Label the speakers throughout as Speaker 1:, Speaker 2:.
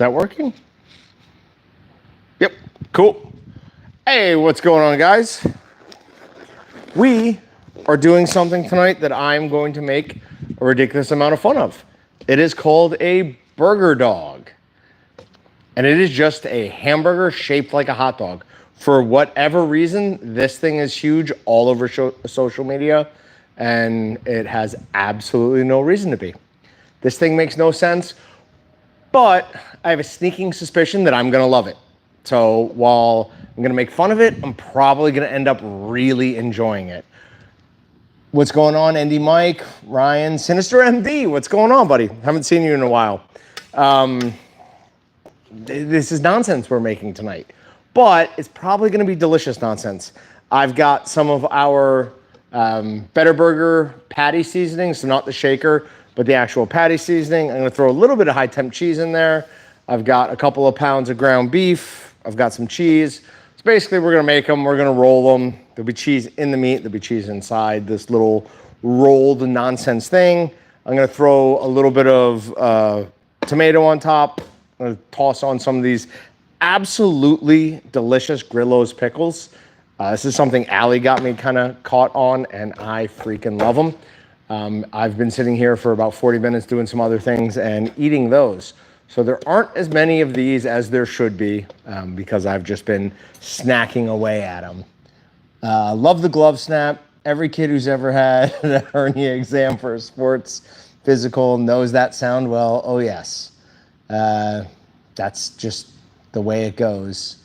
Speaker 1: that working? Yep, cool. Hey, what's going on, guys? We are doing something tonight that I'm going to make a ridiculous amount of fun of. It is called a burger dog. And it is just a hamburger shaped like a hot dog. For whatever reason, this thing is huge all over social media, and it has absolutely no reason to be. This thing makes no sense, but I have a sneaking suspicion that I'm gonna love it. So while I'm gonna make fun of it, I'm probably gonna end up really enjoying it. What's going on, Andy, Mike, Ryan, Sinister MD? What's going on, buddy? Haven't seen you in a while. This is nonsense we're making tonight, but it's probably gonna be delicious nonsense. I've got some of our Better Burger patty seasoning, so not the shaker, but the actual patty seasoning. I'm gonna throw a little bit of high temp cheese in there. I've got a couple of pounds of ground beef. I've got some cheese. So basically we're gonna make them, we're gonna roll them. There'll be cheese in the meat, there'll be cheese inside this little rolled nonsense thing. I'm gonna throw a little bit of tomato on top. I'm gonna toss on some of these absolutely delicious Grillo's pickles. This is something Allie got me kind of caught on, and I freaking love them. I've been sitting here for about 40 minutes doing some other things and eating those. So there aren't as many of these as there should be because I've just been snacking away at them. Love the glove snap. Every kid who's ever had a hernia exam for a sports physical knows that sound well. Oh yes, that's just the way it goes.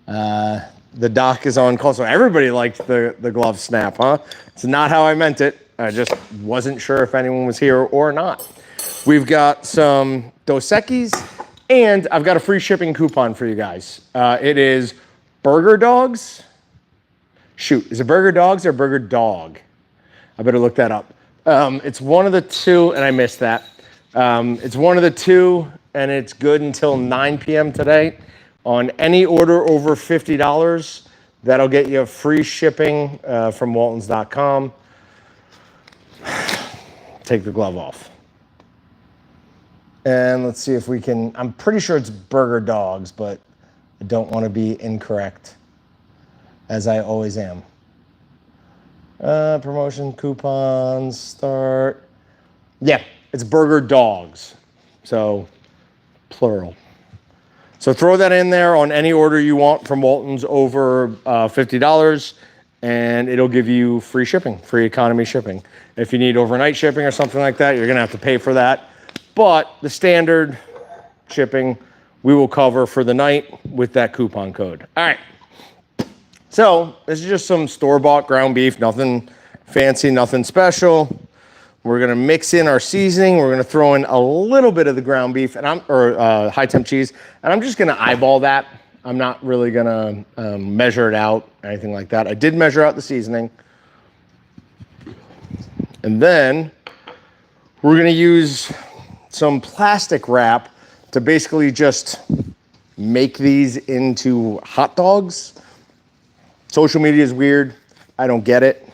Speaker 1: The doc is on call, so everybody liked the glove snap, huh? It's not how I meant it. I just wasn't sure if anyone was here or not. We've got some Dos Equis, and I've got a free shipping coupon for you guys. It is Burgerdogs. Shoot, is it Burgerdogs or Burgerdog? I better look that up. It's one of the two, and I missed that. It's one of the two, and it's good until 9 p.m. today. On any order over $50, that'll get you free shipping from waltons.com. Take the glove off. And let's see if we can, I'm pretty sure it's Burgerdogs, but I don't want to be incorrect, as I always am. Promotion, coupons, start. Yeah, it's Burgerdogs, so plural. So throw that in there on any order you want from Walton's over $50, and it'll give you free shipping, free economy shipping. If you need overnight shipping or something like that, you're gonna have to pay for that. But the standard shipping we will cover for the night with that coupon code. All right. So this is just some store-bought ground beef, nothing fancy, nothing special. We're gonna mix in our seasoning. We're gonna throw in a little bit of the ground beef or high temp cheese, and I'm just gonna eyeball that. I'm not really gonna measure it out or anything like that. I did measure out the seasoning. And then we're gonna use some plastic wrap to basically just make these into hot dogs. Social media is weird. I don't get it.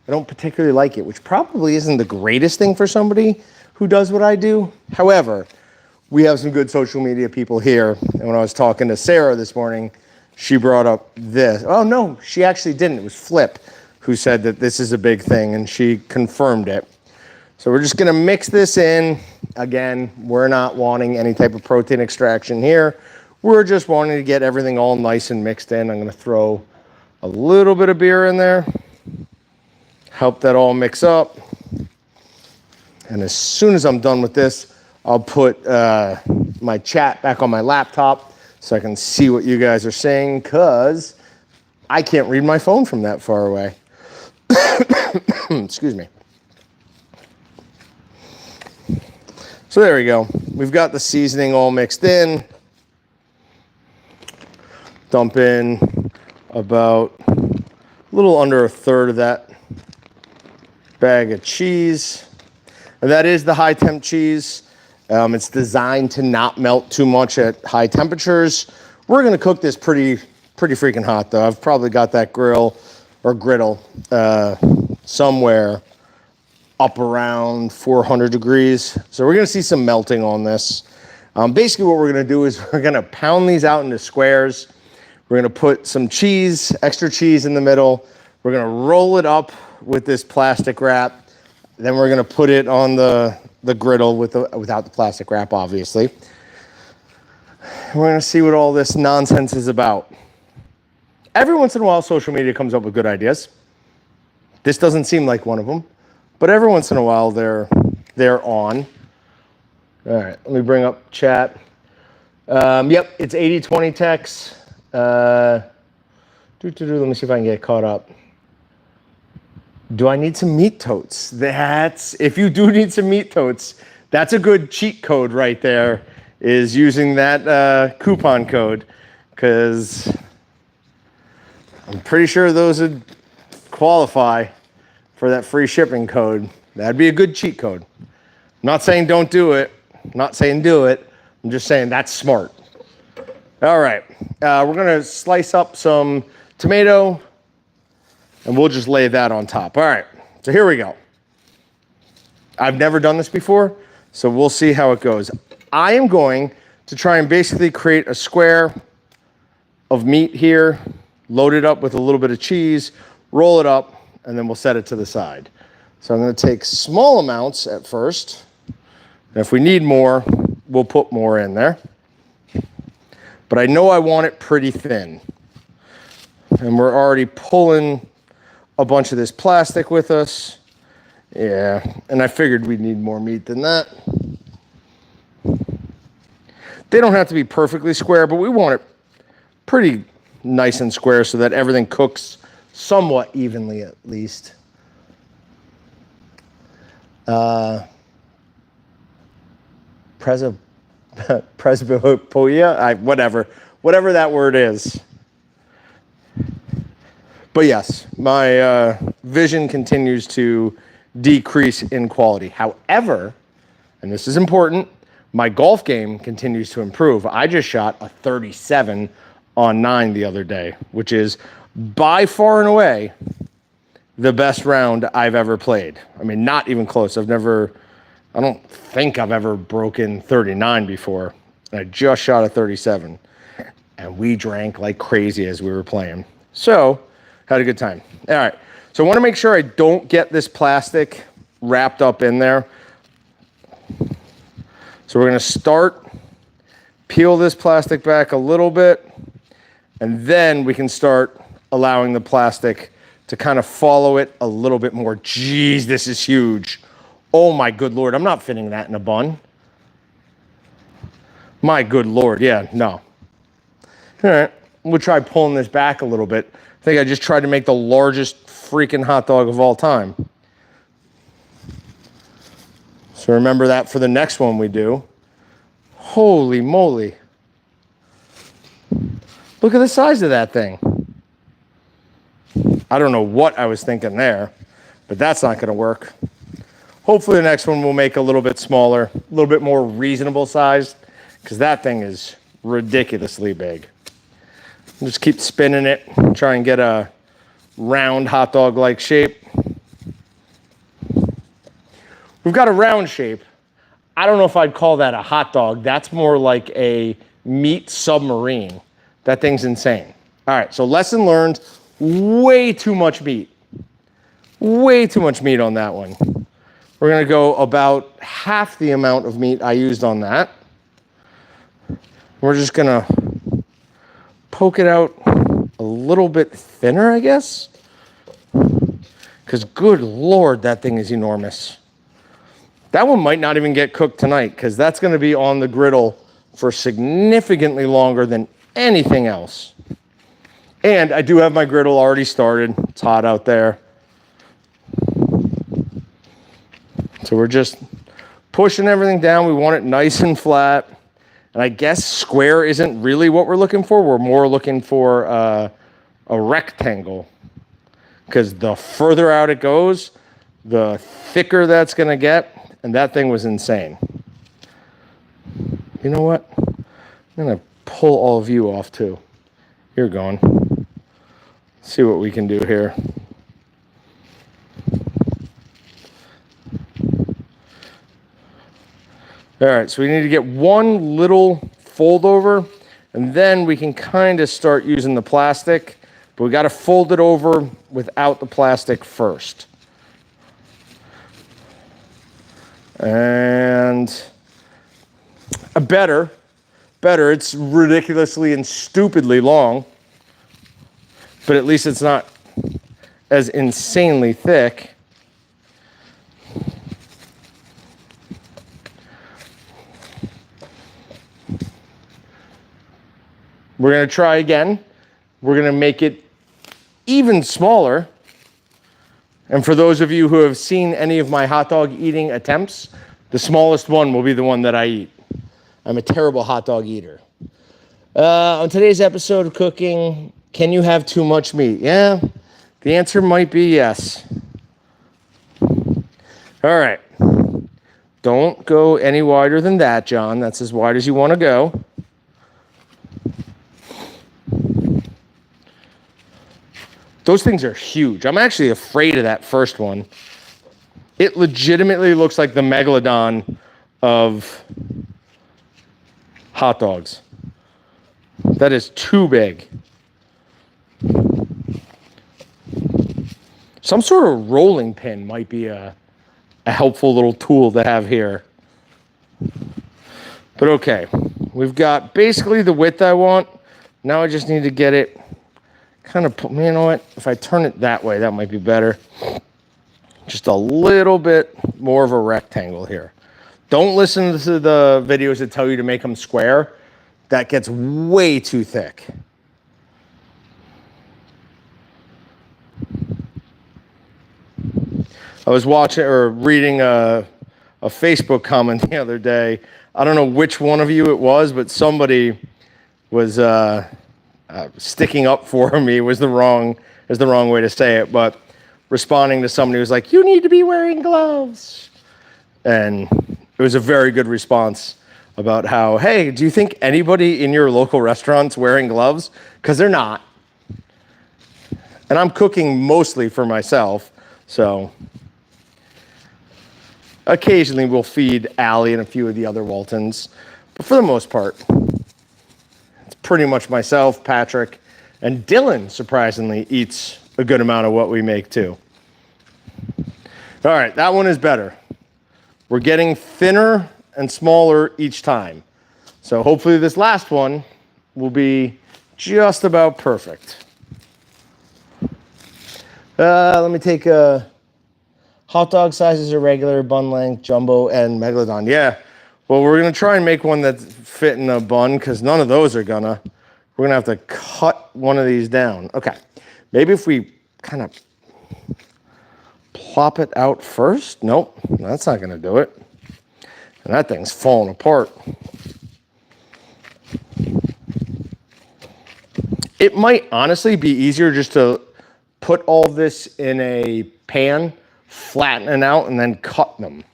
Speaker 1: I don't particularly like it, which probably isn't the greatest thing for somebody who does what I do. However, we have some good social media people here. And when I was talking to Sarah this morning, she brought up this. Oh no, she actually didn't. It was Flip who said that this is a big thing, and she confirmed it. So we're just gonna mix this in. Again, we're not wanting any type of protein extraction here. We're just wanting to get everything all nice and mixed in. I'm gonna throw a little bit of beer in there. Help that all mix up. And as soon as I'm done with this, I'll put my chat back on my laptop so I can see what you guys are saying, because I can't read my phone from that far away. Excuse me. So there we go. We've got the seasoning all mixed in. Dump in about a little under a third of that bag of cheese. And that is the high temp cheese. It's designed to not melt too much at high temperatures. We're gonna cook this pretty freaking hot though. I've probably got that grill or griddle somewhere up around 400 degrees. So we're gonna see some melting on this. Basically what we're gonna do is we're gonna pound these out into squares. We're gonna put some cheese, extra cheese in the middle. We're gonna roll it up with this plastic wrap. Then we're gonna put it on the griddle without the plastic wrap, obviously. We're gonna see what all this nonsense is about. Every once in a while, social media comes up with good ideas. This doesn't seem like one of them, but every once in a while they're on. All right, let me bring up chat. Yep, it's 80-20 Tex. Let me see if I can get caught up. Do I need some meat totes? If you do need some meat totes, that's a good cheat code right there, is using that coupon code, because I'm pretty sure those would qualify for that free shipping code. That'd be a good cheat code. I'm not saying don't do it. I'm not saying do it. I'm just saying that's smart. All right, we're gonna slice up some tomato and we'll just lay that on top. All right, so here we go. I've never done this before, so we'll see how it goes. I am going to try and basically create a square of meat here, load it up with a little bit of cheese, roll it up, and then we'll set it to the side. So I'm gonna take small amounts at first, and if we need more, we'll put more in there. But I know I want it pretty thin. And we're already pulling a bunch of this plastic with us. Yeah, and I figured we'd need more meat than that. They don't have to be perfectly square, but we want it pretty nice and square so that everything cooks somewhat evenly at least. Presbypoia, whatever that word is. But yes, my vision continues to decrease in quality. However, and this is important, my golf game continues to improve. I just shot a 37 on 9 the other day, which is by far and away the best round I've ever played. I mean, not even close. I don't think I've ever broken 39 before. I just shot a 37. And we drank like crazy as we were playing. So, had a good time. All right, so I want to make sure I don't get this plastic wrapped up in there. So we're going to start, peel this plastic back a little bit, and then we can start allowing the plastic to kind of follow it a little bit more. Jeez, this is huge. Oh my good Lord, I'm not fitting that in a bun. My good Lord, yeah, no. All right, we'll try pulling this back a little bit. I think I just tried to make the largest freaking hot dog of all time. So remember that for the next one we do. Holy moly. Look at the size of that thing. I don't know what I was thinking there, but that's not gonna work. Hopefully the next one will make a little bit smaller, a little bit more reasonable sized, because that thing is ridiculously big. Just keep spinning it, try and get a round hot dog-like shape. We've got a round shape. I don't know if I'd call that a hot dog. That's more like a meat submarine. That thing's insane. All right, so lesson learned, way too much meat. Way too much meat on that one. We're gonna go about half the amount of meat I used on that. We're just gonna poke it out a little bit thinner, I guess. Because good Lord, that thing is enormous. That one might not even get cooked tonight, because that's gonna be on the griddle for significantly longer than anything else. And I do have my griddle already started. It's hot out there. So we're just pushing everything down. We want it nice and flat. And I guess square isn't really what we're looking for. We're more looking for a rectangle. Because the further out it goes, the thicker that's going to get. And that thing was insane. You know what? I'm going to pull all of you off too. You're going. See what we can do here. All right, so we need to get one little fold over, and then we can kind of start using the plastic, but we got to fold it over without the plastic first. And a better, it's ridiculously and stupidly long, but at least it's not as insanely thick. We're going to try again. We're going to make it even smaller. And for those of you who have seen any of my hot dog eating attempts, the smallest one will be the one that I eat. I'm a terrible hot dog eater. On today's episode of cooking, can you have too much meat? Yeah, the answer might be yes. All right. Don't go any wider than that, John. That's as wide as you want to go. Those things are huge. I'm actually afraid of that first one. It legitimately looks like the megalodon of hot dogs. That is too big. Some sort of rolling pin might be a helpful little tool to have here. But okay, we've got basically the width I want. Now I just need to get it kind of, you know what, if I turn it that way, that might be better. Just a little bit more of a rectangle here. Don't listen to the videos that tell you to make them square. That gets way too thick. I was watching or reading a Facebook comment the other day. I don't know which one of you it was, but somebody was sticking up for me was the wrong way to say it, but responding to somebody who was like, "You need to be wearing gloves," and it was a very good response about how, hey, do you think anybody in your local restaurant's wearing gloves? Because they're not, and I'm cooking mostly for myself, so occasionally we'll feed Allie and a few of the other Waltons, but for the most part, pretty much myself, Patrick, and Dylan, surprisingly, eats a good amount of what we make too. All right, that one is better. We're getting thinner and smaller each time. So hopefully this last one will be just about perfect. Let me take hot dog sizes are regular, bun length, jumbo, and megalodon. Yeah. Well, we're going to try and make one that fit in a bun because none of those are gonna. We're going to have to cut one of these down. Okay. Maybe if we kind of plop it out first. Nope, that's not going to do it. And that thing's falling apart. It might honestly be easier just to put all this in a pan, flatten it out, and then cut them.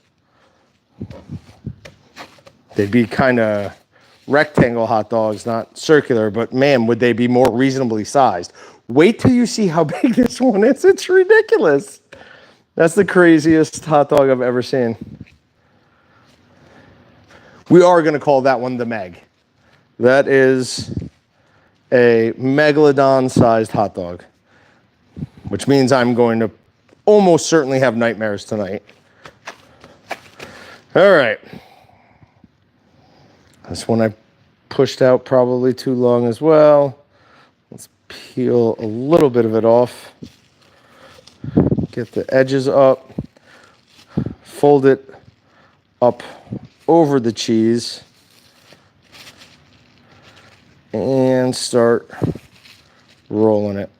Speaker 1: They'd be kind of rectangle hot dogs, not circular, but man, would they be more reasonably sized. Wait till you see how big this one is. It's ridiculous. That's the craziest hot dog I've ever seen. We are going to call that one the Meg. That is a megalodon-sized hot dog, which means I'm going to almost certainly have nightmares tonight. All right. This one I pushed out probably too long as well. Let's peel a little bit of it off. Get the edges up. Fold it up over the cheese. And start rolling it.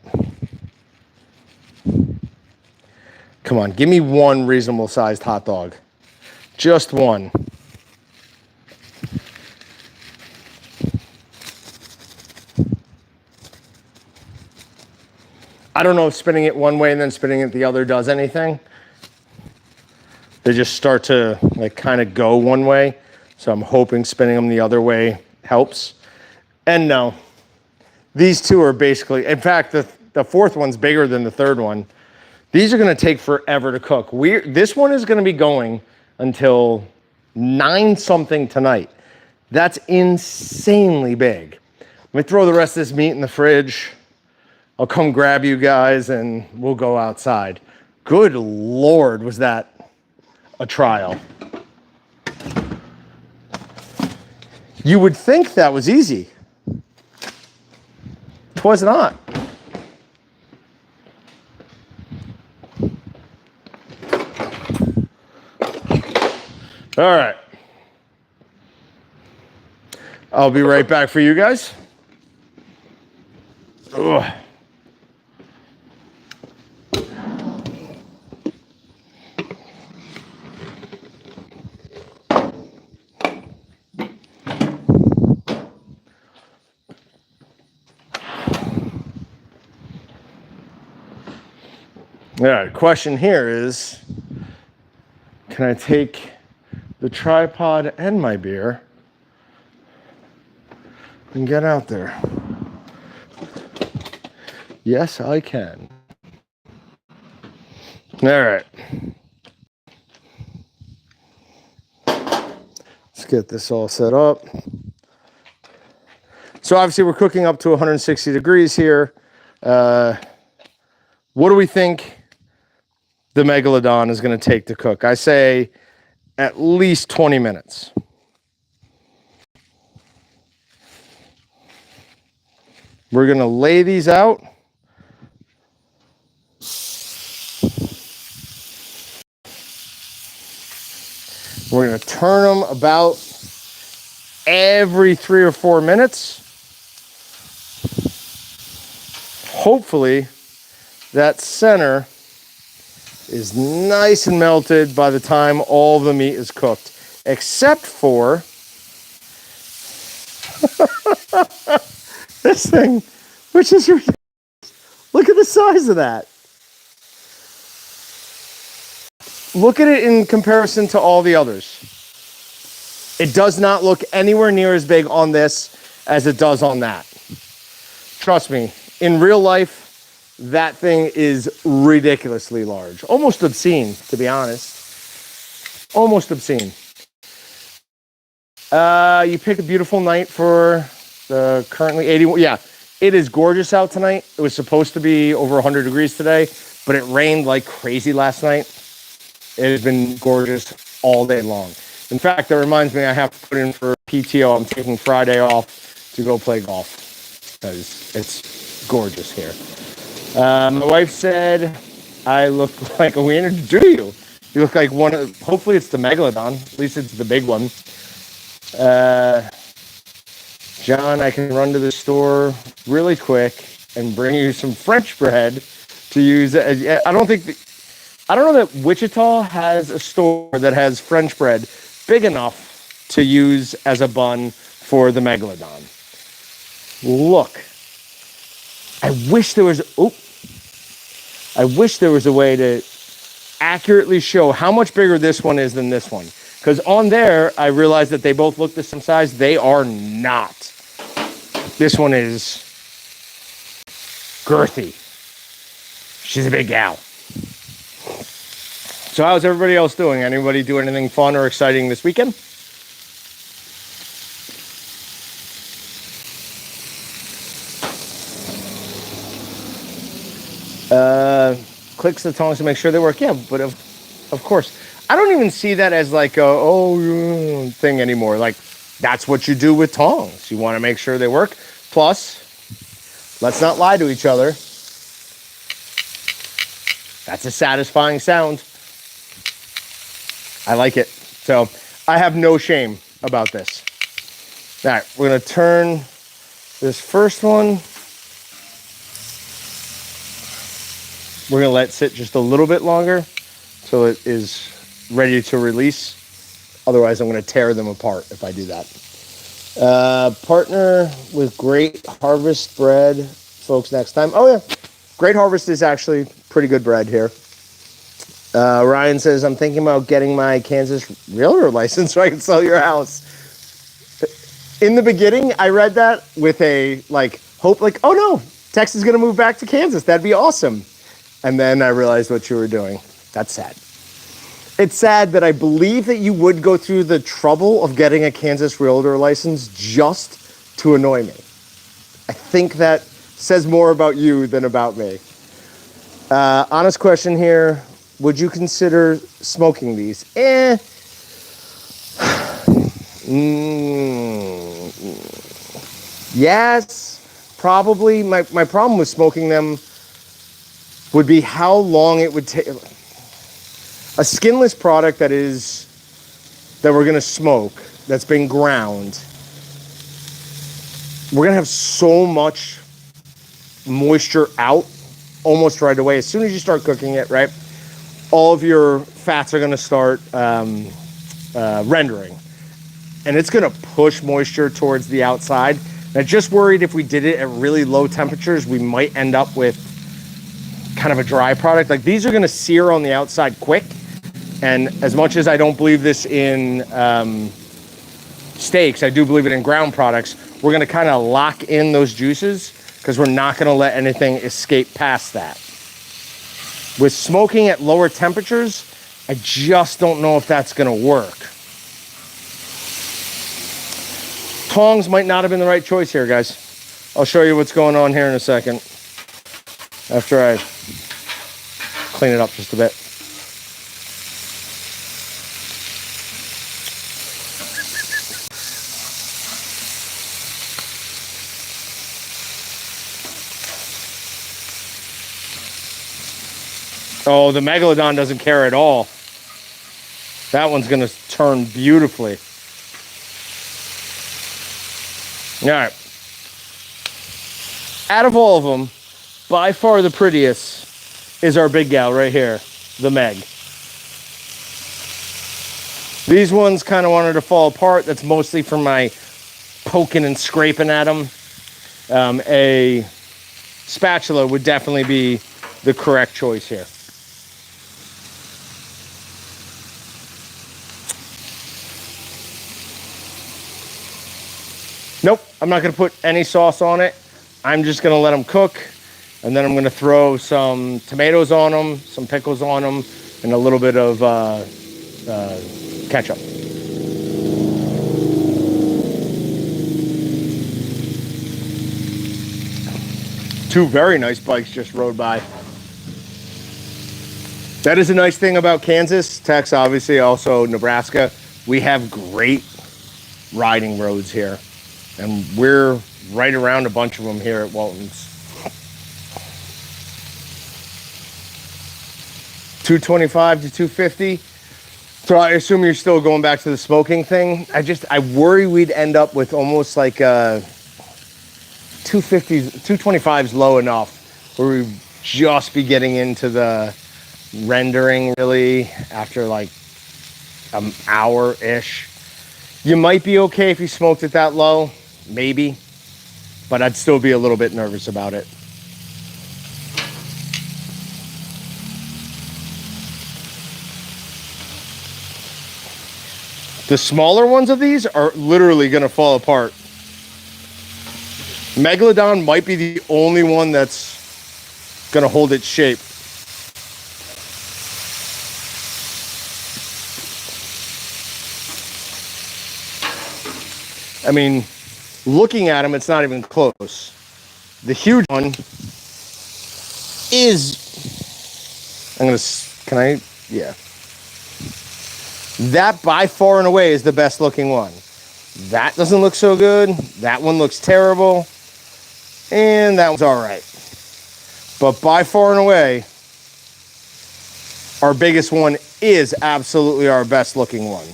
Speaker 1: Come on, give me one reasonable sized hot dog. Just one. I don't know if spinning it one way and then spinning it the other does anything. They just start to like kind of go one way. So I'm hoping spinning them the other way helps. And no, these two are basically, in fact, the fourth one's bigger than the third one. These are going to take forever to cook. This one is going to be going until 9 something tonight. That's insanely big. Let me throw the rest of this meat in the fridge. I'll come grab you guys and we'll go outside. Good Lord, was that a trial. You would think that was easy. It was not. All right. I'll be right back for you guys. Ugh. All right, question here is, can I take the tripod and my beer and get out there? Yes, I can. All right. Let's get this all set up. So obviously we're cooking up to 160 degrees here. What do we think the megalodon is going to take to cook? I say at least 20 minutes. We're going to lay these out. We're going to turn them about every 3 or 4 minutes. Hopefully that center is nice and melted by the time all the meat is cooked, except for this thing, which is ridiculous. Look at the size of that. Look at it in comparison to all the others. It does not look anywhere near as big on this as it does on that. Trust me, in real life, that thing is ridiculously large. Almost obscene, to be honest. Almost obscene. You picked a beautiful night for the currently 81. Yeah, it is gorgeous out tonight. It was supposed to be over 100 degrees today, but it rained like crazy last night. It has been gorgeous all day long. In fact, that reminds me I have to put in for PTO. I'm taking Friday off to go play golf because it's gorgeous here. My wife said I look like a wiener. Do you? You look like one of, hopefully it's the megalodon. At least it's the big one. John, I can run to the store really quick and bring you some French bread to use. I don't know that Wichita has a store that has French bread big enough to use as a bun for the megalodon. Look. I wish there was a way to accurately show how much bigger this one is than this one. Because on there, I realized that they both look the same size. They are not. This one is girthy. She's a big gal. So how's everybody else doing? Anybody do anything fun or exciting this weekend? Clicks the tongs to make sure they work. Yeah, but of course. I don't even see that as like a thing anymore. Like, that's what you do with tongs. You want to make sure they work. Plus, let's not lie to each other. That's a satisfying sound. I like it. So I have no shame about this. All right, we're going to turn this first one. We're going to let it sit just a little bit longer so it is ready to release. Otherwise, I'm going to tear them apart if I do that. Partner with Great Harvest bread, folks, next time. Oh, yeah. Great Harvest is actually pretty good bread here. Ryan says, I'm thinking about getting my Kansas realtor license so I can sell your house. In the beginning, I read that with a hope, oh no, Texas is going to move back to Kansas. That'd be awesome. And then I realized what you were doing. That's sad. It's sad that I believe that you would go through the trouble of getting a Kansas realtor license just to annoy me. I think that says more about you than about me. Honest question here. Would you consider smoking these? Yes, probably. My problem with smoking them would be how long it would take. A skinless product that we're gonna smoke, that's been ground, we're gonna have so much moisture out almost right away. As soon as you start cooking it, right, all of your fats are gonna start rendering. And it's gonna push moisture towards the outside. And I'm just worried if we did it at really low temperatures, we might end up with kind of a dry product. Like these are gonna sear on the outside quick. And as much as I don't believe this in steaks, I do believe it in ground products. We're gonna kind of lock in those juices because we're not gonna let anything escape past that. With smoking at lower temperatures, I just don't know if that's gonna work. Tongs might not have been the right choice here, guys. I'll show you what's going on here in a second after I clean it up just a bit. Oh, the Megalodon doesn't care at all. That one's gonna turn beautifully. All right. Out of all of them, by far the prettiest is our big gal right here, the Meg. These ones kind of wanted to fall apart. That's mostly from my poking and scraping at them. A spatula would definitely be the correct choice here. Nope, I'm not gonna put any sauce on it. I'm just gonna let them cook, and then I'm gonna throw some tomatoes on them, some pickles on them, and a little bit of ketchup. Two very nice bikes just rode by. That is a nice thing about Kansas, Texas, obviously, also Nebraska. We have great riding roads here. And we're right around a bunch of them here at Walton's. 225 to 250. So I assume you're still going back to the smoking thing. I worry we'd end up with almost like a 250, 225 is low enough where we'd just be getting into the rendering really after like an hour-ish. You might be okay if you smoked it that low. Maybe, but I'd still be a little bit nervous about it. The smaller ones of these are literally gonna fall apart. Megalodon might be the only one that's gonna hold its shape. I mean, looking at them, it's not even close. The huge one is, yeah. That by far and away is the best looking one. That doesn't look so good. That one looks terrible. And that one's all right. But by far and away, our biggest one is absolutely our best looking one.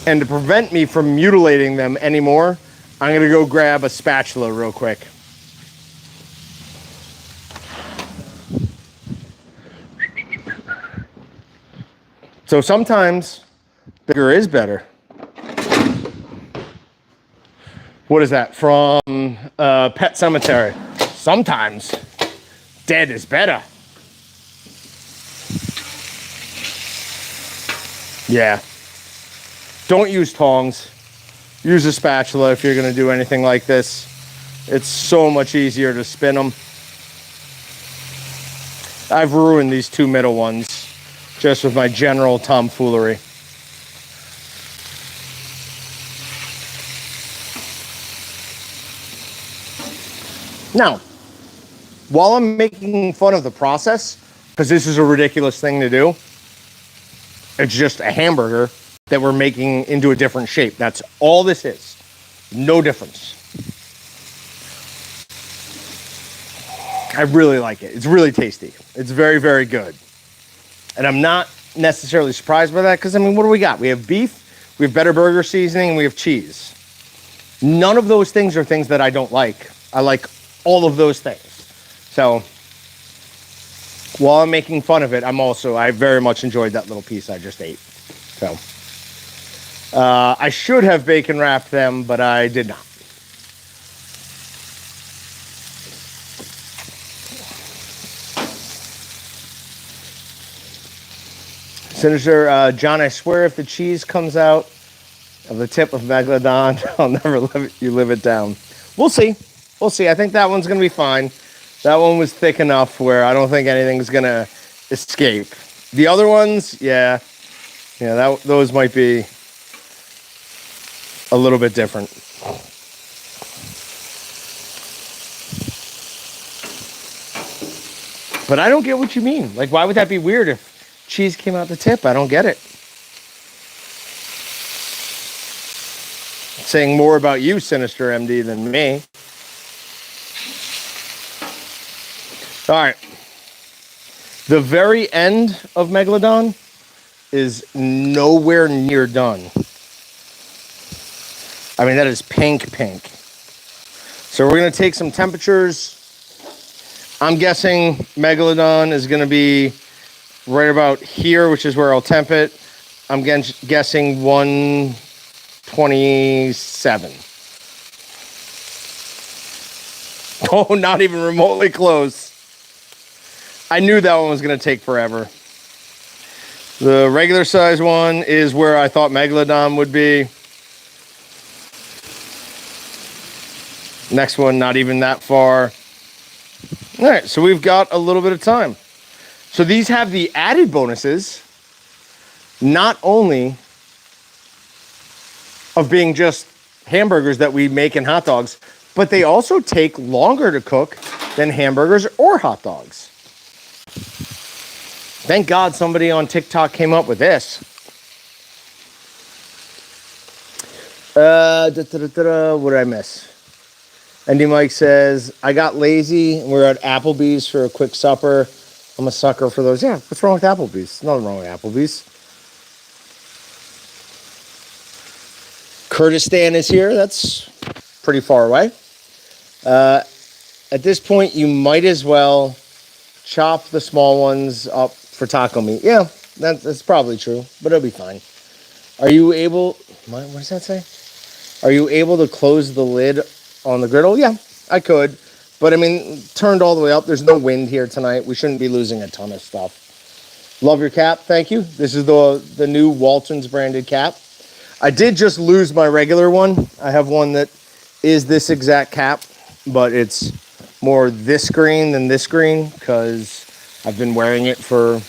Speaker 1: And to prevent me from mutilating them anymore, I'm gonna go grab a spatula real quick. So sometimes bigger is better. What is that? From Pet Cemetery. Sometimes dead is better. Yeah. Don't use tongs. Use a spatula if you're gonna do anything like this. It's so much easier to spin them. I've ruined these two middle ones just with my general tomfoolery. Now, while I'm making fun of the process, because this is a ridiculous thing to do, it's just a hamburger that we're making into a different shape. That's all this is. No difference. I really like it. It's really tasty. It's very, very good. And I'm not necessarily surprised by that because, I mean, what do we got? We have beef, we have better burger seasoning, and we have cheese. None of those things are things that I don't like. I like all of those things. So while I'm making fun of it, I very much enjoyed that little piece I just ate. So I should have bacon wrapped them, but I did not. Senator John, I swear if the cheese comes out of the tip of Megalodon, I'll never let you live it down. We'll see. We'll see. I think that one's going to be fine. That one was thick enough where I don't think anything's going to escape. The other ones, yeah, those might be a little bit different. But I don't get what you mean. Like, why would that be weird if cheese came out the tip? I don't get it. It's saying more about you, Sinister MD, than me. All right. The very end of Megalodon is nowhere near done. I mean, that is pink. So we're going to take some temperatures. I'm guessing Megalodon is going to be right about here, which is where I'll temp it. I'm guessing 127. Oh, not even remotely close. I knew that one was going to take forever. The regular size one is where I thought Megalodon would be. Next one, not even that far. All right, so we've got a little bit of time. So these have the added bonuses, not only of being just hamburgers that we make in hot dogs, but they also take longer to cook than hamburgers or hot dogs. Thank God somebody on TikTok came up with this. What did I miss? Andy Mike says, I got lazy and we're at Applebee's for a quick supper. I'm a sucker for those. Yeah, what's wrong with Applebee's? Nothing wrong with Applebee's. Kurdistan is here. That's pretty far away. At this point, you might as well chop the small ones up for taco meat. Yeah, that's probably true, but it'll be fine. Are you able... What does that say? Are you able to close the lid on the griddle? Yeah, I could. But, I mean, turned all the way up. There's no wind here tonight. We shouldn't be losing a ton of stuff. Love your cap. Thank you. This is the new Walton's branded cap. I did just lose my regular one. I have one that is this exact cap, but it's more this green than this green because I've been wearing it for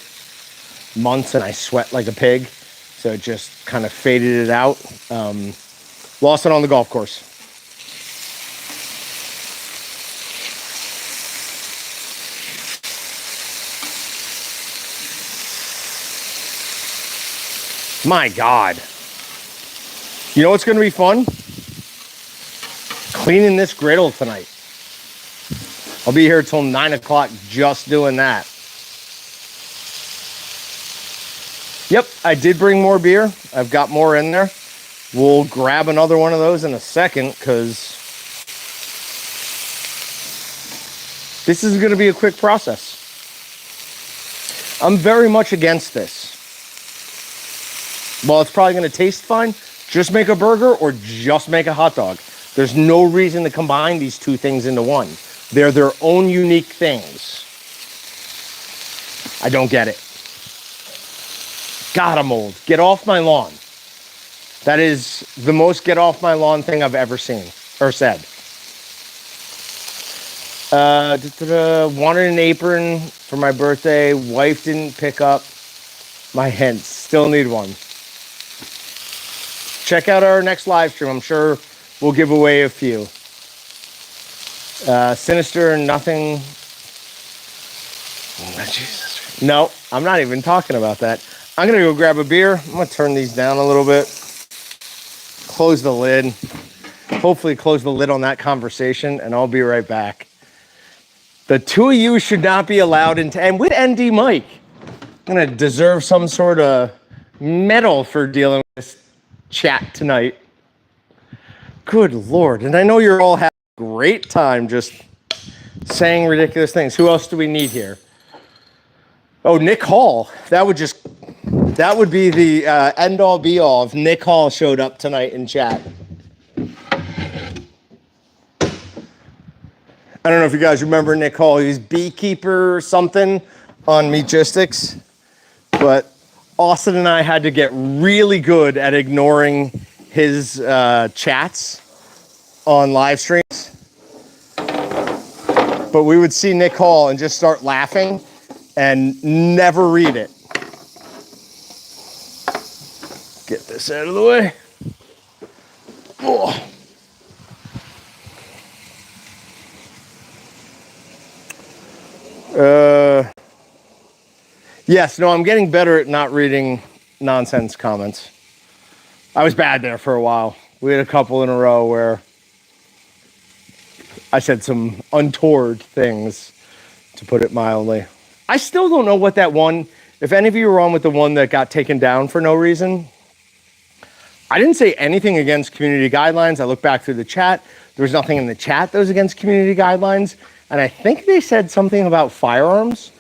Speaker 1: months and I sweat like a pig. So it just kind of faded it out. Lost it on the golf course. My God. You know what's going to be fun? Cleaning this griddle tonight. I'll be here till 9 o'clock just doing that. Yep, I did bring more beer. I've got more in there. We'll grab another one of those in a second because this is going to be a quick process. I'm very much against this. Well, it's probably going to taste fine. Just make a burger or just make a hot dog. There's no reason to combine these two things into one. They're their own unique things. I don't get it. God, I'm old. Get off my lawn. That is the most get off my lawn thing I've ever seen or said. Wanted an apron for my birthday. Wife didn't pick up my hints. Still need one. Check out our next live stream. I'm sure we'll give away a few. Sinister, nothing. Oh, Jesus. No, I'm not even talking about that. I'm going to go grab a beer. I'm going to turn these down a little bit. Close the lid. Hopefully close the lid on that conversation, and I'll be right back. The two of you should not be allowed into, and with ND Mike, I'm going to deserve some sort of medal for dealing with this chat tonight. Good Lord. And I know you're all having a great time just saying ridiculous things. Who else do we need here? Oh, Nick Hall. That would be the end all be all if Nick Hall showed up tonight in chat. I don't know if you guys remember Nick Hall. He's beekeeper or something on Meatgistics. But Austin and I had to get really good at ignoring his chats on live streams. But we would see Nick Hall and just start laughing and never read it. Get this out of the way. Oh. Yes, no, I'm getting better at not reading nonsense comments. I was bad there for a while. We had a couple in a row where I said some untoward things, to put it mildly. I still don't know what that one, if any of you were on with the one that got taken down for no reason. I didn't say anything against community guidelines. I looked back through the chat. There was nothing in the chat that was against community guidelines. And I think they said something about firearms.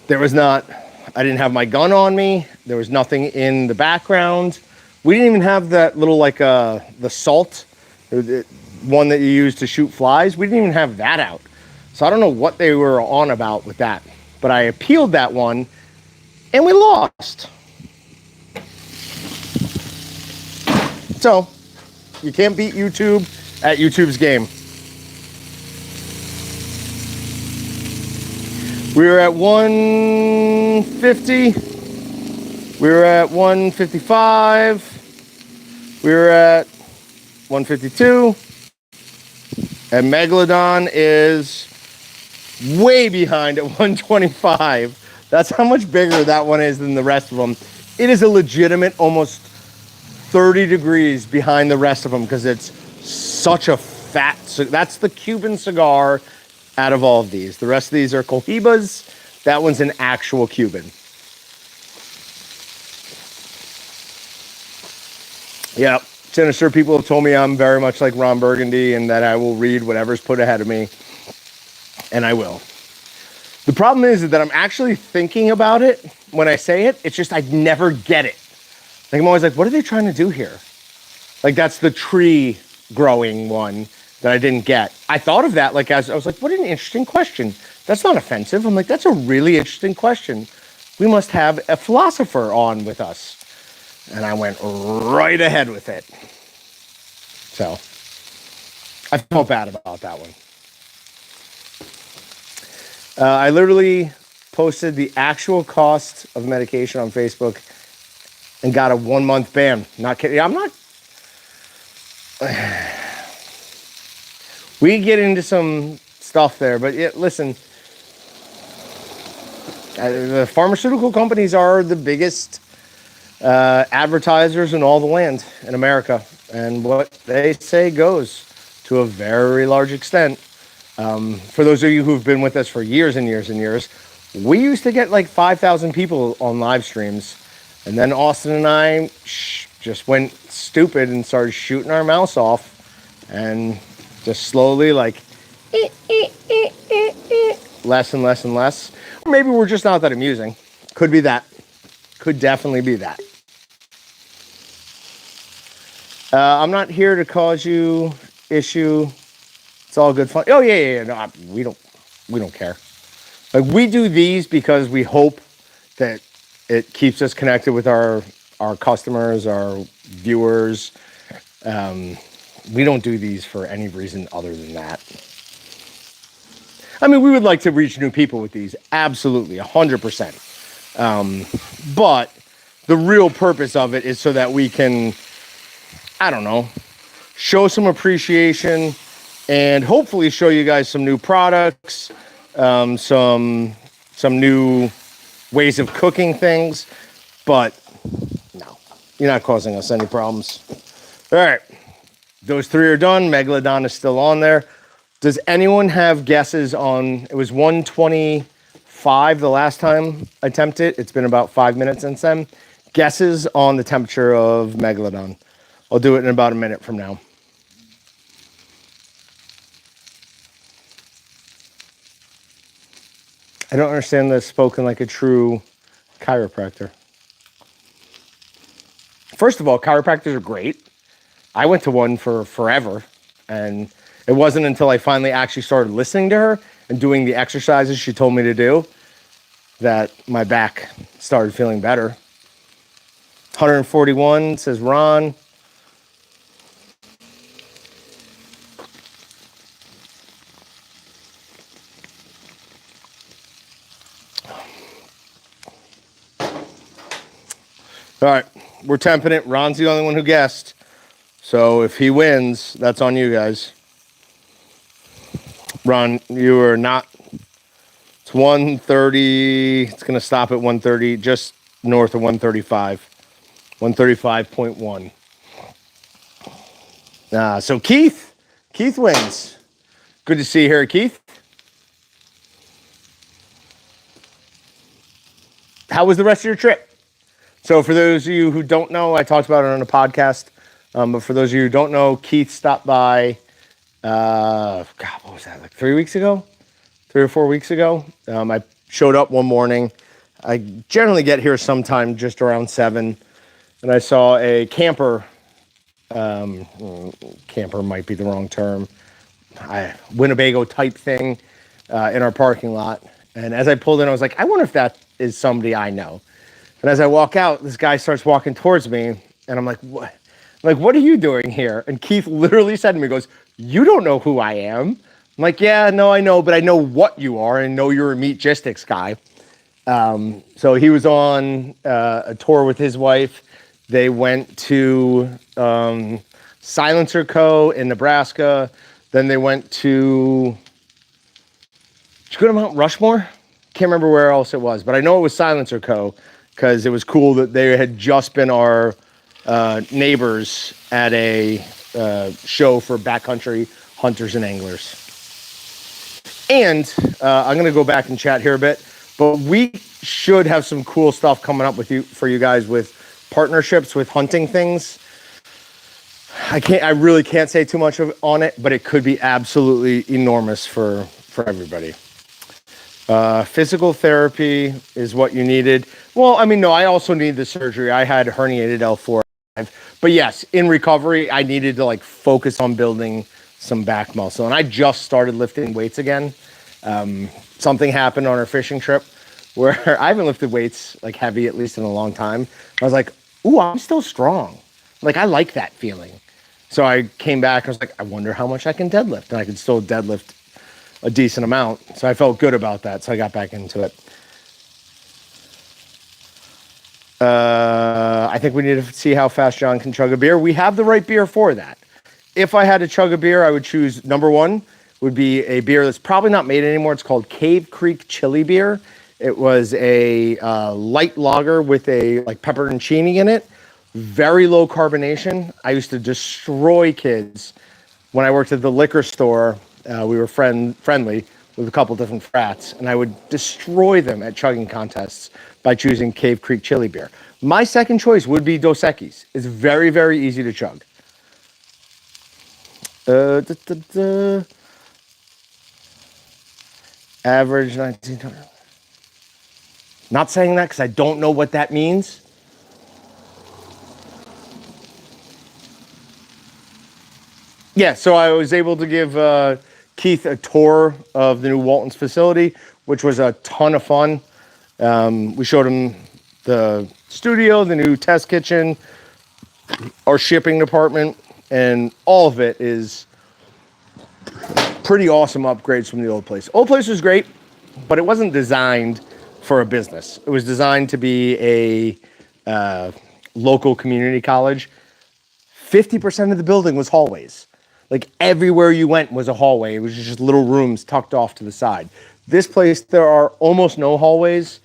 Speaker 1: There was not, I didn't have my gun on me. There was nothing in the background. We didn't even have that little, like, the salt, one that you use to shoot flies. We didn't even have that out. So I don't know what they were on about with that. But I appealed that one, and we lost. So, you can't beat YouTube at YouTube's game. We were at 150. We were at 155. We were at 152. And Megalodon is way behind at 125. That's how much bigger that one is than the rest of them. It is a legitimate almost 30 degrees behind the rest of them because it's such a fat, that's the Cuban cigar out of all of these. The rest of these are Cohibas. That one's an actual Cuban. Yeah, sinister people have told me I'm very much like Ron Burgundy and that I will read whatever's put ahead of me. And I will. The problem is that I'm actually thinking about it when I say it. It's just I never get it. Like I'm always like, what are they trying to do here? Like that's the tree growing one that I didn't get. I thought of that like as I was like, what an interesting question. That's not offensive. I'm like, that's a really interesting question. We must have a philosopher on with us. And I went right ahead with it. So I felt bad about that one. I literally posted the actual cost of medication on Facebook and got a 1-month ban. Not kidding. I'm not. We get into some stuff there, but yeah, listen. The pharmaceutical companies are the biggest advertisers in all the land in America, and what they say goes to a very large extent. For those of you who've been with us for years and years and years, we used to get like 5,000 people on live streams, and then Austin and I just went stupid and started shooting our mouse off, and just slowly like less and less and less. Or maybe we're just not that amusing. Could be that. Could definitely be that. I'm not here to cause you issue. It's all good fun. Oh yeah. No, we don't care. Like we do these because we hope that it keeps us connected with our customers, our viewers. We don't do these for any reason other than that. I mean, we would like to reach new people with these, absolutely, 100%. But the real purpose of it is so that we can, I don't know, show some appreciation and hopefully show you guys some new products, some new ways of cooking things. But no, you're not causing us any problems. All right, those 3 are done. Megalodon is still on there. Does anyone have guesses on, it was 125 the last time I attempted it. It's been about 5 minutes since then. Guesses on the temperature of Megalodon. I'll do it in about a minute from now. I don't understand this spoken like a true chiropractor. First of all, chiropractors are great. I went to one for forever, and it wasn't until I finally actually started listening to her and doing the exercises she told me to do that my back started feeling better. 141 says Ron. All right, we're temping it. Ron's the only one who guessed. So if he wins, that's on you guys. Ron, you are not. It's 130. It's going to stop at 130, just north of 135. 135.1. So Keith wins. Good to see you here, Keith. How was the rest of your trip? So for those of you who don't know, I talked about it on a podcast. But for those of you who don't know, Keith stopped by, God, what was that, like 3 weeks ago? 3 or 4 weeks ago. I showed up one morning. I generally get here sometime just around 7. And I saw a camper. Camper might be the wrong term. Winnebago type thing in our parking lot. And as I pulled in, I was like, I wonder if that is somebody I know. And as I walk out, this guy starts walking towards me, and I'm like, what? Like, what are you doing here? And Keith literally said to me, he goes, you don't know who I am. I'm like, yeah, no, I know, but I know what you are and know you're a Meatgistics guy. So he was on a tour with his wife. They went to Silencer Co. in Nebraska. Then they went to, did you go to Mount Rushmore? Can't remember where else it was, but I know it was Silencer Co. because it was cool that they had just been our neighbors at a show for backcountry hunters and anglers. And I'm going to go back and chat here a bit, but we should have some cool stuff coming up for you guys with partnerships with hunting things. I really can't say too much on it, but it could be absolutely enormous for everybody. Physical therapy is what you needed. Well, I mean, no, I also need the surgery. I had herniated L4. But yes, in recovery, I needed to focus on building some back muscle. And I just started lifting weights again. Something happened on our fishing trip where I haven't lifted weights heavy, at least in a long time. I was like, ooh, I'm still strong. I like that feeling. So I came back and was like, I wonder how much I can deadlift. And I could still deadlift a decent amount. So I felt good about that. So I got back into it. I think we need to see how fast John can chug a beer. We have the right beer for that. If I had to chug a beer, I would choose number one would be a beer that's probably not made anymore. It's called Cave Creek Chili Beer. It was a light lager with a pepperoncini in it. Very low carbonation. I used to destroy kids when I worked at the liquor store. We were friendly with a couple different frats, and I would destroy them at chugging contests by choosing Cave Creek Chili Beer. My second choice would be Dos Equis. It's very, very easy to chug. Average 1900. Not saying that because I don't know what that means. Yeah, so I was able to give Keith a tour of the new Walton's facility, which was a ton of fun. We showed him the studio, the new test kitchen, our shipping department, and all of it is Pretty awesome upgrades from the old place. Old place was great, but it wasn't designed for a business. It was designed to be a local community college. 50% of the building was hallways. Like everywhere you went was a hallway. It was just little rooms tucked off to the side. This place, there are almost no hallways.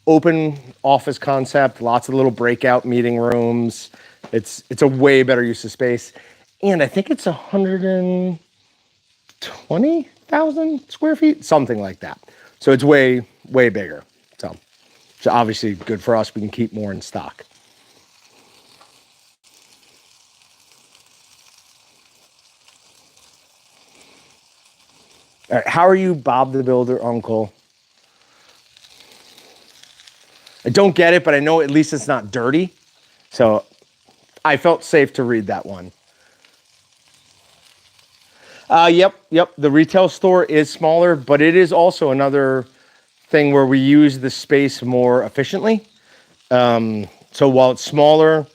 Speaker 1: Open office concept, lots of little breakout meeting rooms. It's a way better use of space. And I think it's 120,000 square feet, something like that. So it's way, way bigger. So it's obviously good for us. We can keep more in stock. All right, how are you, Bob the Builder Uncle? I don't get it, but I know at least it's not dirty. So I felt safe to read that one. Yep. The retail store is smaller, but it is also another thing where we use the space more efficiently. So while it's smaller,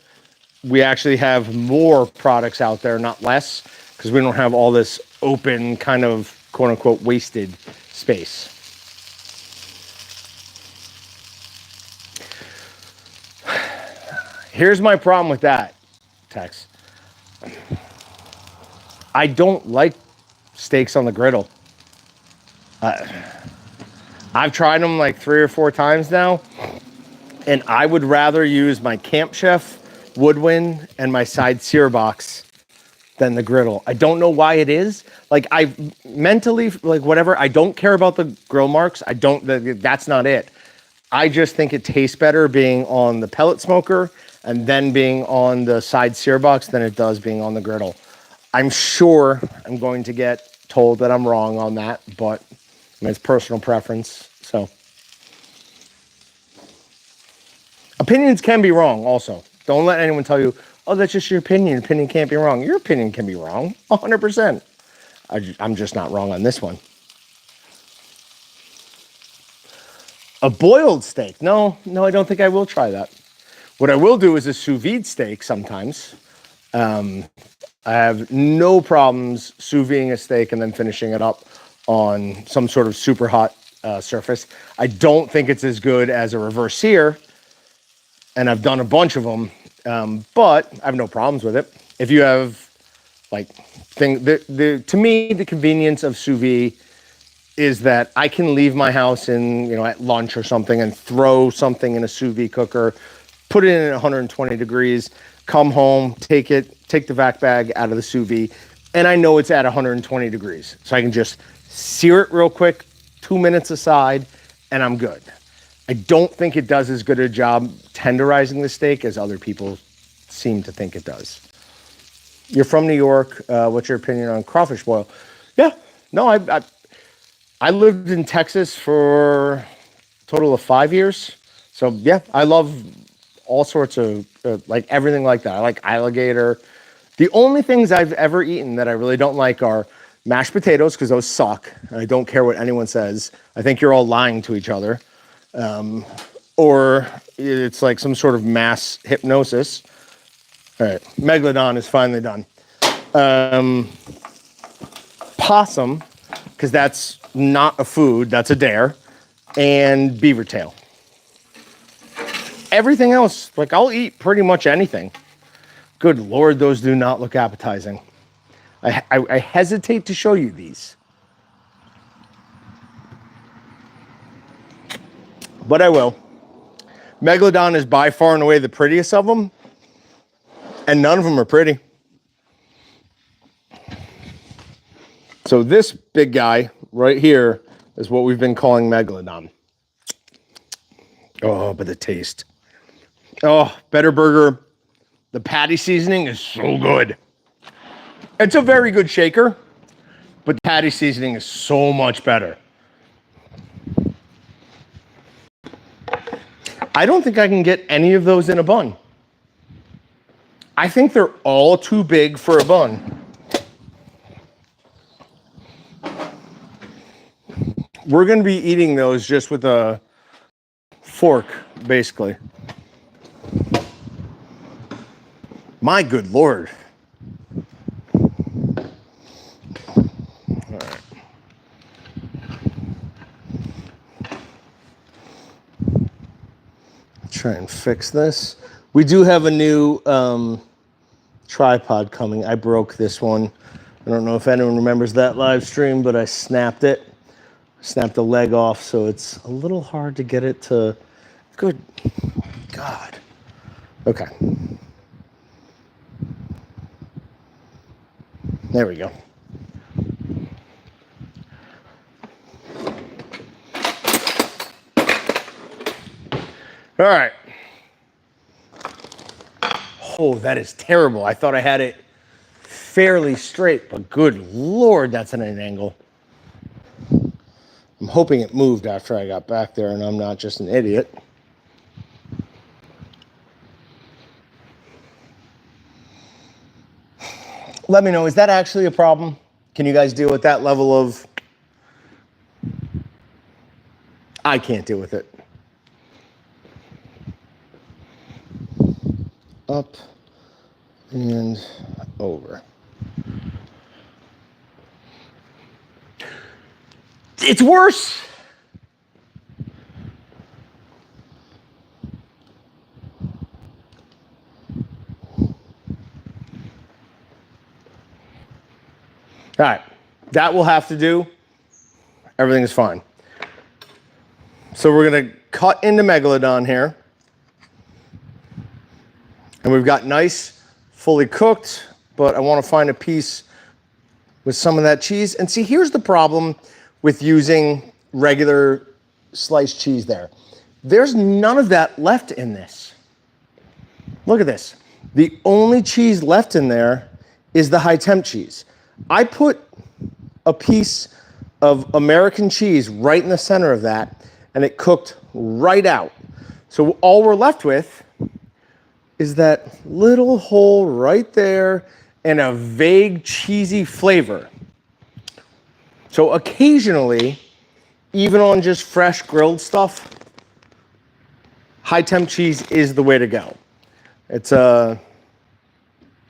Speaker 1: we actually have more products out there, not less, because we don't have all this open kind of quote unquote wasted space. Here's my problem with that, Tex. I don't like steaks on the griddle. I've tried them like 3 or 4 times now, and I would rather use my Camp Chef woodwind and my side sear box than the griddle. I don't know why it is. Like I mentally, like whatever, I don't care about the grill marks. That's not it. I just think it tastes better being on the pellet smoker and then being on the side sear box than it does being on the griddle. I'm sure I'm going to get told that I'm wrong on that, but I mean, it's personal preference. So opinions can be wrong also. Don't let anyone tell you, oh, that's just your opinion. Opinion can't be wrong. Your opinion can be wrong, 100%. I'm just not wrong on this one. A boiled steak? No, I don't think I will try that. What I will do is a sous vide steak sometimes. I have no problems sous videing a steak and then finishing it up on some sort of super hot surface. I don't think it's as good as a reverse sear, and I've done a bunch of them, but I have no problems with it. If you have like to me, the convenience of sous vide is that I can leave my house at lunch or something and throw something in a sous vide cooker, put it in at 120 degrees, come home, take the vac bag out of the sous vide, and I know it's at 120 degrees. So I can just sear it real quick, 2 minutes aside, and I'm good. I don't think it does as good a job tenderizing the steak as other people seem to think it does. You're from New York. What's your opinion on crawfish boil? Yeah, no, I lived in Texas for a total of 5 years. So yeah, I love all sorts of like everything like that. I like alligator. The only things I've ever eaten that I really don't like are mashed potatoes, because those suck. I don't care what anyone says. I think you're all lying to each other. Or it's like some sort of mass hypnosis. All right, Megalodon is finally done. Possum, because that's not a food, that's a dare, and beaver tail. Everything else, like I'll eat pretty much anything. Good Lord, those do not look appetizing. I hesitate to show you these. But I will. Megalodon is by far and away the prettiest of them, and none of them are pretty. So this big guy right here is what we've been calling Megalodon. Oh, but the taste. Oh, Better Burger. The patty seasoning is so good. It's a very good shaker, but the patty seasoning is so much better. I don't think I can get any of those in a bun. I think they're all too big for a bun. We're going to be eating those just with a fork, basically. My good Lord. All right. try and fix this. We do have a new tripod coming. I broke this one. I don't know if anyone remembers that live stream, but I snapped it. Snapped the leg off, so it's a little hard to get it to... Good God. Okay. There we go. All right. Oh, that is terrible. I thought I had it fairly straight, but good Lord, that's at an angle. I'm hoping it moved after I got back there and I'm not just an idiot. Let me know, is that actually a problem? Can you guys deal with that level of... I can't deal with it. Up and over. It's worse. All right, that will have to do. Everything is fine. So we're gonna cut into Megalodon here. And we've got nice, fully cooked, but I want to find a piece with some of that cheese. And see, here's the problem with using regular sliced cheese there. There's none of that left in this. Look at this. The only cheese left in there is the high temp cheese. I put a piece of American cheese right in the center of that, and it cooked right out. So all we're left with is that little hole right there and a vague cheesy flavor. So occasionally, even on just fresh grilled stuff, high temp cheese is the way to go. It's a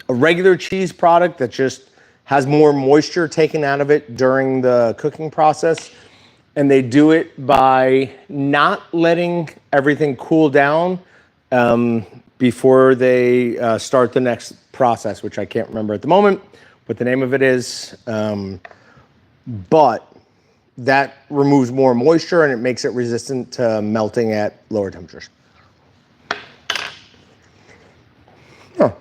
Speaker 1: regular cheese product that just has more moisture taken out of it during the cooking process. And they do it by not letting everything cool down before they start the next process, which I can't remember at the moment what the name of it is. But that removes more moisture and it makes it resistant to melting at lower temperatures. Huh.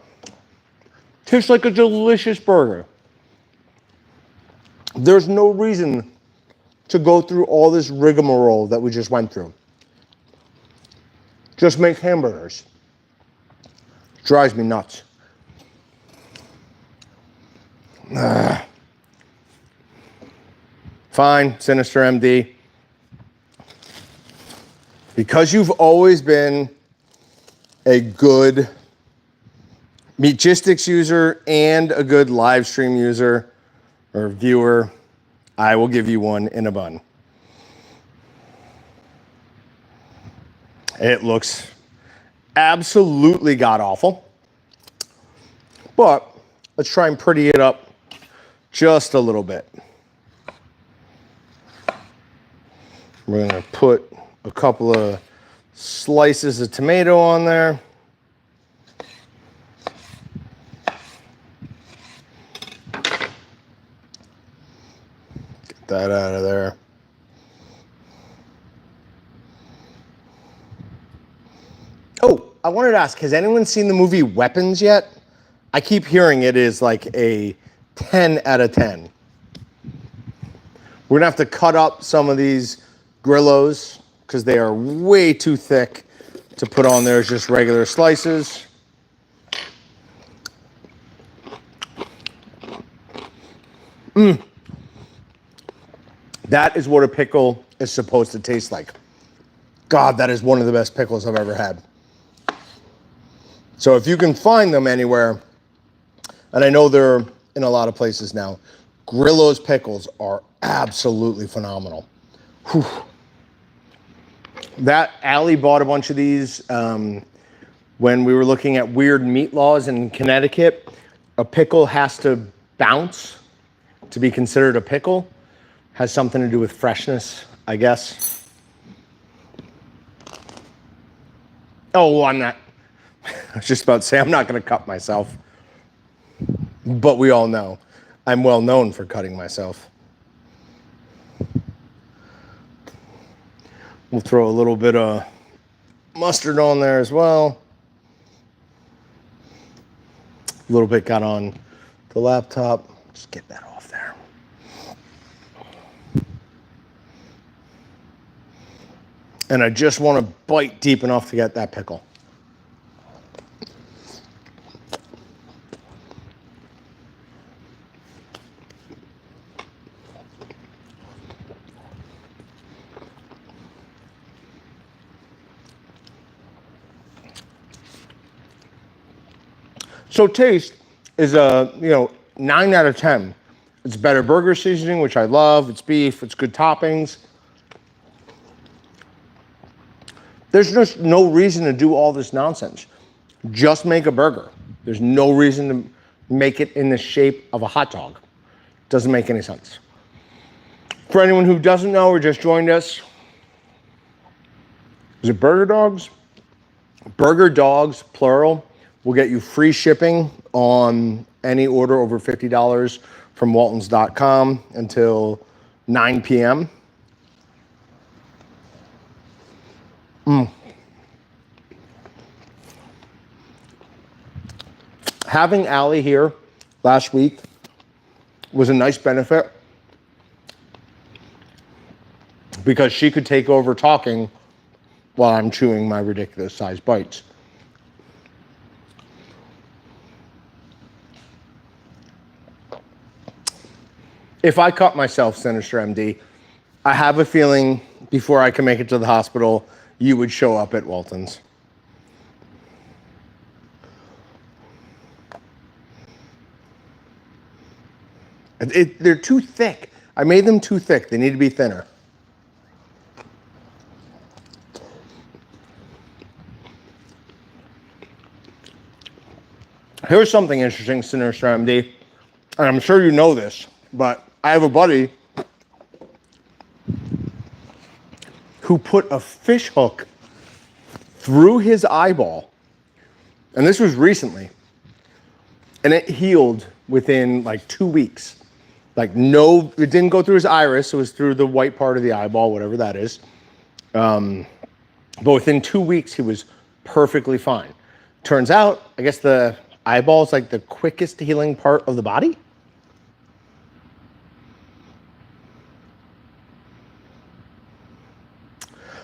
Speaker 1: Tastes like a delicious burger. There's no reason to go through all this rigmarole that we just went through. Just make hamburgers. Drives me nuts. Fine, Sinister MD. Because you've always been a good Meatgistics user and a good live stream user or viewer, I will give you one in a bun. It looks absolutely god-awful. But let's try and pretty it up just a little bit. We're gonna put a couple of slices of tomato on there. Get that out of there. Oh, I wanted to ask, has anyone seen the movie Weapons yet? I keep hearing it is like a 10 out of 10. We're gonna have to cut up some of these Grillos because they are way too thick to put on there as just regular slices. That is what a pickle is supposed to taste like. God, that is one of the best pickles I've ever had. So if you can find them anywhere, and I know they're in a lot of places now, Grillo's pickles are absolutely phenomenal. Whew. That Allie bought a bunch of these when we were looking at weird meat laws in Connecticut. A pickle has to bounce to be considered a pickle. Has something to do with freshness, I guess. Oh, I'm not. I was just about to say, I'm not going to cut myself. But we all know I'm well known for cutting myself. We'll throw a little bit of mustard on there as well. A little bit got on the laptop. Just get that off there. And I just want to bite deep enough to get that pickle. So taste is a 9 out of 10. It's better burger seasoning, which I love. It's beef. It's good toppings. There's just no reason to do all this nonsense. Just make a burger. There's no reason to make it in the shape of a hot dog. Doesn't make any sense. For anyone who doesn't know or just joined us, is it Burgerdogs? Burgerdogs, plural, will get you free shipping on any order over $50 from waltons.com until 9 p.m. Having Allie here last week was a nice benefit because she could take over talking while I'm chewing my ridiculous sized bites. If I cut myself, Sinister MD, I have a feeling before I can make it to the hospital, you would show up at Walton's. They're too thick. I made them too thick. They need to be thinner. Here's something interesting, Sinister MD, and I'm sure you know this, but I have a buddy who put a fish hook through his eyeball, and this was recently, and it healed within like 2 weeks. Like no, it didn't go through his iris, it was through the white part of the eyeball, whatever that is. But within 2 weeks, he was perfectly fine. Turns out, I guess the eyeball is like the quickest healing part of the body.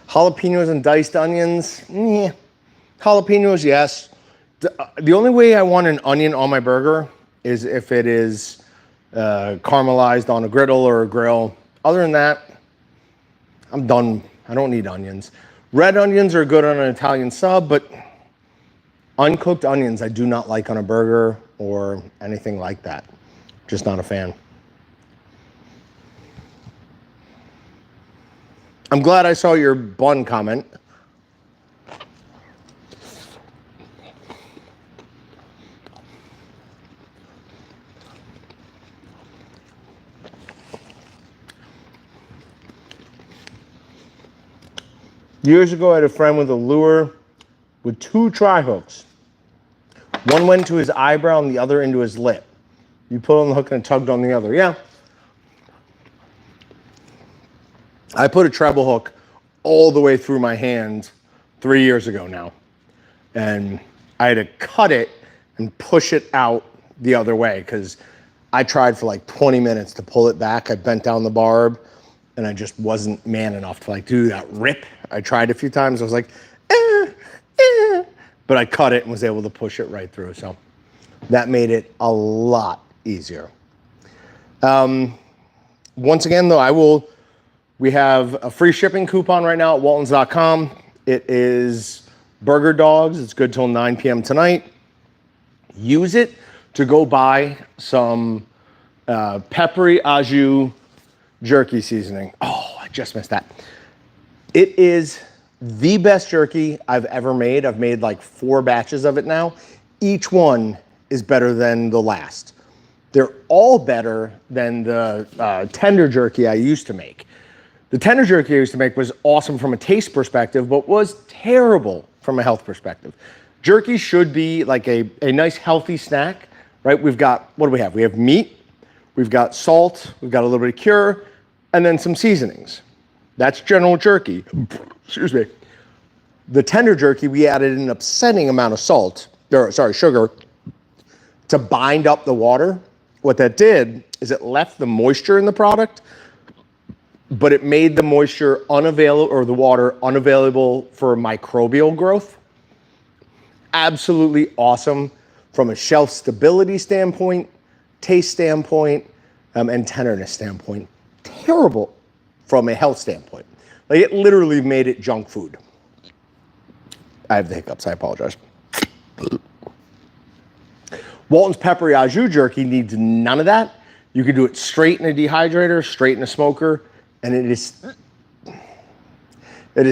Speaker 1: Jalapenos and diced onions, jalapenos, yes. The only way I want an onion on my burger is if it is caramelized on a griddle or a grill. Other than that, I'm done. I don't need onions. Red onions are good on an Italian sub, but uncooked onions I do not like on a burger or anything like that. Just not a fan. I'm glad I saw your bun comment. Years ago, I had a friend with a lure with 2 tri-hooks. One went to his eyebrow and the other into his lip. You put on the hook and it tugged on the other. Yeah. I put a treble hook all the way through my hand 3 years ago now. And I had to cut it and push it out the other way because I tried for like 20 minutes to pull it back. I bent down the barb and I just wasn't man enough to like do that rip. I tried a few times. I was like, but I cut it and was able to push it right through. So that made it a lot easier. Once again, though, we have a free shipping coupon right now at waltons.com. It is Burgerdogs. It's good till 9 p.m. tonight. Use it to go buy some peppery au jus jerky seasoning. Oh, I just missed that. It is the best jerky I've ever made. I've made like 4 batches of it now. Each one is better than the last. They're all better than the tender jerky I used to make. The tender jerky I used to make was awesome from a taste perspective, but was terrible from from a health perspective. Jerky should be like a nice healthy snack, right? We've got, what do we have? We have meat, we've got salt, we've got a little bit of cure, and then some seasonings. That's general jerky. Excuse me. The tender jerky, we added an upsetting amount of sugar to bind up the water. What that did is it left the moisture in the product, but it made the moisture unavailable, or the water unavailable for microbial growth. Absolutely awesome from a shelf stability standpoint, taste standpoint, and tenderness standpoint. Terrible from a health standpoint. Like, it literally made it junk food. I have the hiccups, I apologize. Walton's peppery au jus jerky needs none of that. You can do it straight in a dehydrator, straight in a smoker, and it is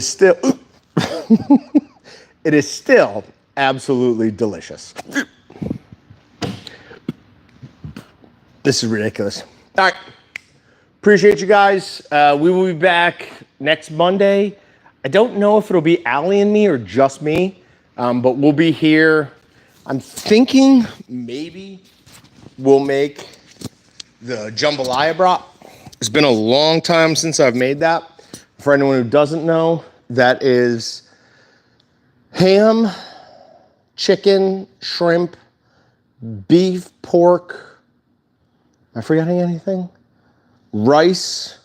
Speaker 1: still it is still absolutely delicious. This is ridiculous. All right. Appreciate you guys. We will be back next Monday. I don't know if it'll be Allie and me or just me, but we'll be here. I'm thinking maybe we'll make the jambalaya brat. It's been a long time since I've made that. For anyone who doesn't know, that is ham, chicken, shrimp, beef, pork. Am I forgetting anything? Rice.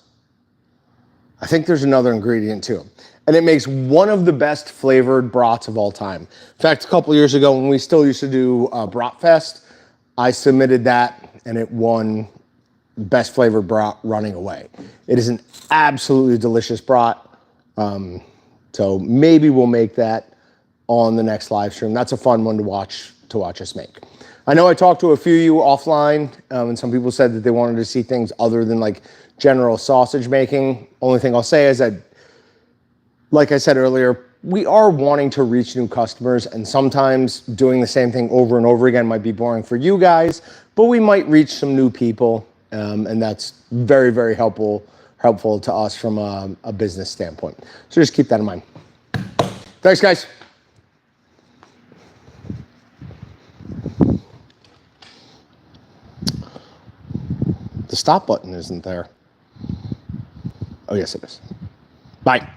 Speaker 1: I think there's another ingredient too. And it makes one of the best flavored brats of all time. In fact, a couple years ago when we still used to do Brat Fest, I submitted that and it won best flavored brat running away. It is an absolutely delicious brat. So maybe we'll make that on the next live stream. That's a fun one to watch us make. I know I talked to a few of you offline, and some people said that they wanted to see things other than like general sausage making. Only thing I'll say is that, like I said earlier, we are wanting to reach new customers, and sometimes doing the same thing over and over again might be boring for you guys, but we might reach some new people, and that's very, very helpful to us from a business standpoint. So just keep that in mind. Thanks, guys. The stop button isn't there. Oh, yes, it is. Bye.